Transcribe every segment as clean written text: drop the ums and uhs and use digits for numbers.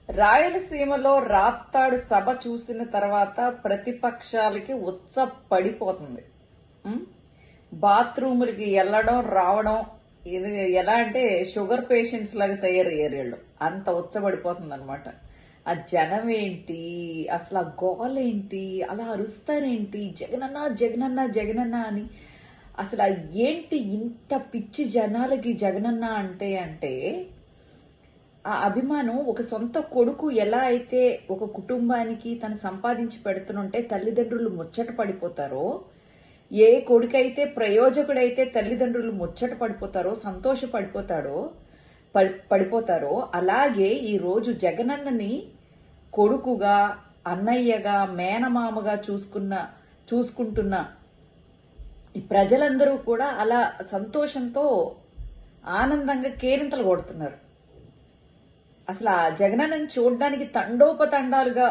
రాయలసీమలో రాప్తాడు సభ చూసిన తర్వాత ప్రతిపక్షాలకి ఉచ్చ పడిపోతుంది. బాత్రూములకి వెళ్ళడం రావడం ఇది ఎలా అంటే షుగర్ పేషెంట్స్ లాగా తయారయ్యారు వీళ్ళు. అంత ఉచ్చబడిపోతుంది అనమాట. ఆ జనం ఏంటి, అసలు ఆ గోలేంటి, అలా అరుస్తారేంటి, జగనన్న జగనన్న జగనన్న అని. అసలు ఏంటి ఇంత పిచ్చి జనాలకి జగనన్న అంటే ఆ అభిమానం. ఒక సొంత కొడుకు ఎలా అయితే ఒక కుటుంబానికి తను సంపాదించి పెడుతుంటే తల్లిదండ్రులు ముచ్చట పడిపోతారో, ఏ కొడుకైతే ప్రయోజకుడైతే తల్లిదండ్రులు ముచ్చట పడిపోతారో, సంతోష పడిపోతారో, అలాగే ఈరోజు జగనన్నని కొడుకుగా, అన్నయ్యగా, మేనమామగా చూసుకుంటున్న ఈ ప్రజలందరూ కూడా అలా సంతోషంతో ఆనందంగా కేరింతలు కొడుతున్నారు. అసలు ఆ జగనన్నని చూడడానికి తండోపతండాలుగా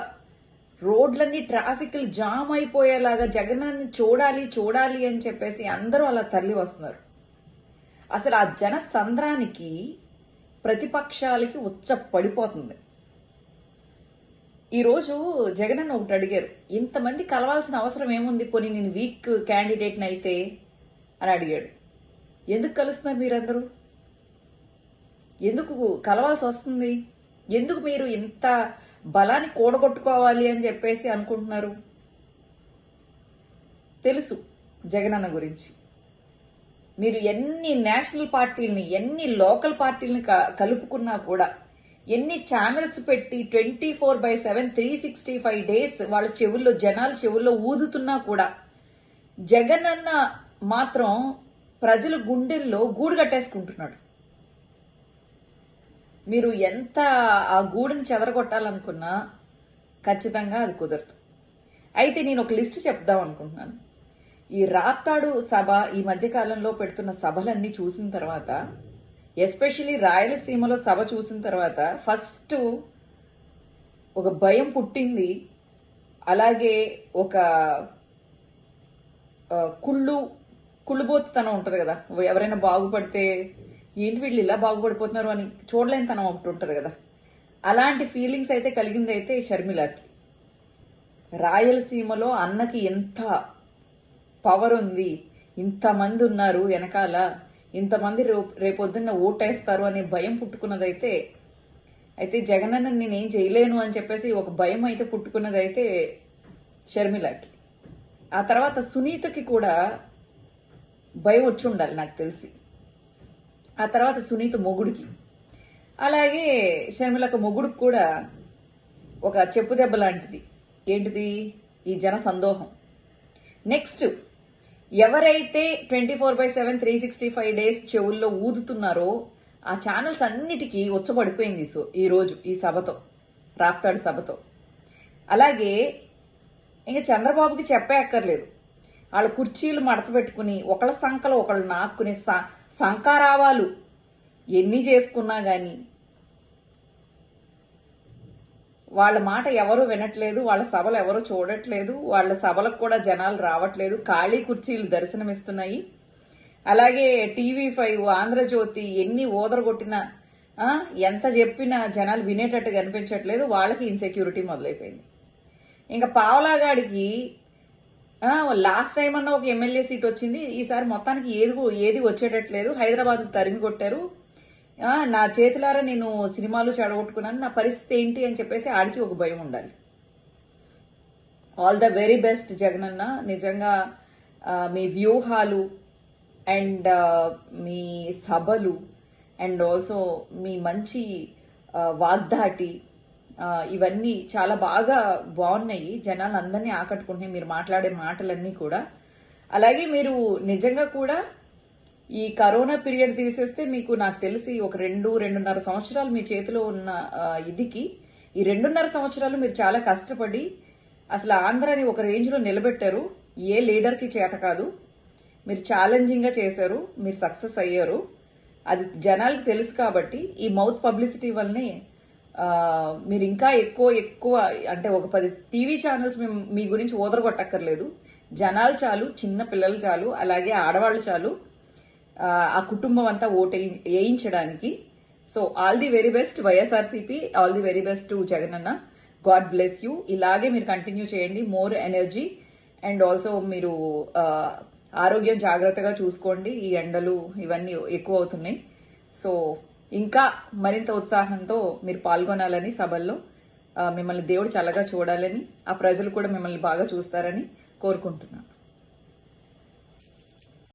రోడ్లన్నీ ట్రాఫిక్లు జామ్ అయిపోయేలాగా జగనన్నని చూడాలి అని చెప్పేసి అందరూ అలా తరలి వస్తున్నారు. అసలు ఆ జన సంద్రానికి ప్రతిపక్షాలకి ఉచ్చ పడిపోతుంది. ఈరోజు జగనన్న ఒకటి అడిగారు, ఇంతమంది కలవాల్సిన అవసరం ఏముంది, పోనీ నేను వీక్ క్యాండిడేట్ని అయితే అని అడిగాడు. ఎందుకు కలుస్తున్నారు మీరందరూ? ఎందుకు కలవాల్సి వస్తుంది? ఎందుకు మీరు ఇంత బలాన్ని కూడగొట్టుకోవాలి అని చెప్పేసి అనుకుంటున్నారు? తెలుసు జగనన్న గురించి. మీరు ఎన్ని నేషనల్ పార్టీలని, ఎన్ని లోకల్ పార్టీలని కలుపుకున్నా కూడా, ఎన్ని ఛానల్స్ పెట్టి 24/7 365 days వాళ్ళ చెవుల్లో, జనాల చెవుల్లో ఊదుతున్నా కూడా జగనన్న మాత్రం ప్రజల గుండెల్లో గూడు కట్టేసుకుంటున్నాడు. మీరు ఎంత ఆ గూడుని చెదరగొట్టాలనుకున్నా ఖచ్చితంగా అది కుదరదు. అయితే నేను ఒక లిస్ట్ చెప్దాం అనుకుంటున్నాను. ఈ రాప్తాడు సభ ఈ మధ్యకాలంలో పెడుతున్న సభలన్నీ చూసిన తర్వాత, ఎస్పెషలీ రాయలసీమలో సభ చూసిన తర్వాత ఫస్ట్ ఒక భయం పుట్టింది. అలాగే ఒక కుళ్ళుబోతుతనం ఉంటుంది కదా, ఎవరైనా బాగుపడితే ఏంటి వీళ్ళు ఇలా బాగుపడిపోతున్నారు అని చూడలేని తనం ఒకటి ఉంటుంది కదా, అలాంటి ఫీలింగ్స్ అయితే కలిగింది అయితే షర్మిలకి. రాయలసీమలో అన్నకి ఎంత పవర్ ఉంది, ఇంతమంది ఉన్నారు వెనకాల, ఇంతమంది రేపొద్దున్న ఓటేస్తారు అనే భయం పుట్టుకున్నదైతే, అయితే జగనన్న నేనేం చేయలేను అని చెప్పేసి ఒక భయం అయితే పుట్టుకున్నదైతే షర్మిలకి. ఆ తర్వాత సునీతకి కూడా భయం వచ్చి ఉండాలి నాకు తెలిసి. ఆ తర్వాత సునీత మొగుడికి, అలాగే షర్మిలకు మొగుడికి కూడా ఒక చెప్పు దెబ్బ లాంటిది. ఏంటిది? ఈ జన సందోహం. నెక్స్ట్ ఎవరైతే 24/7 365 days చెవుల్లో ఊదుతున్నారో ఆ ఛానల్స్ అన్నిటికీ ఉచ్చబడిపోయింది ఈరోజు ఈ సభతో, రాప్తాడు సభతో. అలాగే ఇంకా చంద్రబాబుకి చెప్పే అక్కర్లేదు. వాళ్ళ కుర్చీలు మడత పెట్టుకుని ఒకళ్ళ సంకలో ఒకళ్ళు నాక్కుని సంకారావాలు ఎన్ని చేసుకున్నా గాని వాళ్ళ మాట ఎవరు వినట్లేదు, వాళ్ళ సభలు ఎవరు చూడట్లేదు, వాళ్ళ సభలకు కూడా జనాలు రావట్లేదు, ఖాళీ కుర్చీలు దర్శనమిస్తున్నాయి. అలాగే TV5, ఆంధ్రజ్యోతి ఎన్ని ఓదరగొట్టినా, ఎంత చెప్పినా జనాలు వినేటట్టు కనిపించట్లేదు. వాళ్ళకి ఇన్సెక్యూరిటీ మొదలైపోయింది. ఇంకా పావలాగాడికి లాస్ట్ టైం అన్న ఒక ఎమ్మెల్యే సీట్ వచ్చింది, ఈసారి మొత్తానికి ఏది వచ్చేటట్లేదు. హైదరాబాద్ తరిమి కొట్టారు, నా చేతులారా నేను సినిమాలు చెడగొట్టుకున్నాను, నా పరిస్థితి ఏంటి అని చెప్పేసి ఆడికి ఒక భయం ఉండాలి. All the very best Jagananna. నిజంగా మీ వ్యూహాలు అండ్ మీ సభలు అండ్ ఆల్సో మీ మంచి వాగ్దాటి ఇవన్నీ చాలా బాగున్నాయి. జనాలు అందరినీ ఆకట్టుకుంటున్నాయి మీరు మాట్లాడే మాటలన్నీ కూడా. అలాగే మీరు నిజంగా కూడా ఈ కరోనా పీరియడ్ తీసేస్తే మీకు నాకు తెలిసి ఒక 2-2.5 సంవత్సరాలు మీ చేతిలో ఉన్న ఇదికి, ఈ 2.5 సంవత్సరాలు మీరు చాలా కష్టపడి అసలు ఆంధ్రాని ఒక రేంజ్లో నిలబెట్టారు. ఏ లీడర్కి చేత కాదు. మీరు ఛాలెంజింగ్గా చేశారు, మీరు సక్సెస్ అయ్యారు. అది జనాలకి తెలుసు కాబట్టి ఈ మౌత్ పబ్లిసిటీ వల్లనే మీరు ఇంకా ఎక్కువ అంటే ఒక 10 టీవీ ఛానల్స్ మీ గురించి ఓదరగొట్టక్కర్లేదు. జనాలు చాలు, చిన్న పిల్లలు చాలు, అలాగే ఆడవాళ్ళు చాలు ఆ కుటుంబం అంతా ఓటు వేయించడానికి. So all the very best YSRCP, all the very best to Jagananna. God bless you. ఇలాగే మీరు కంటిన్యూ చేయండి. మోర్ ఎనర్జీ అండ్ ఆల్సో మీరు ఆరోగ్యం జాగ్రత్తగా చూసుకోండి. ఈ ఎండలు ఇవన్నీ ఎక్కువ అవుతున్నాయి. సో ఇంకా మరింత ఉత్సాహంతో మీరు పాల్గొనాలని సభల్లో, మిమ్మల్ని దేవుడు చల్లగా చూడాలని, ఆ ప్రజలు కూడా మిమ్మల్ని బాగా చూస్తారని కోరుకుంటున్నాను.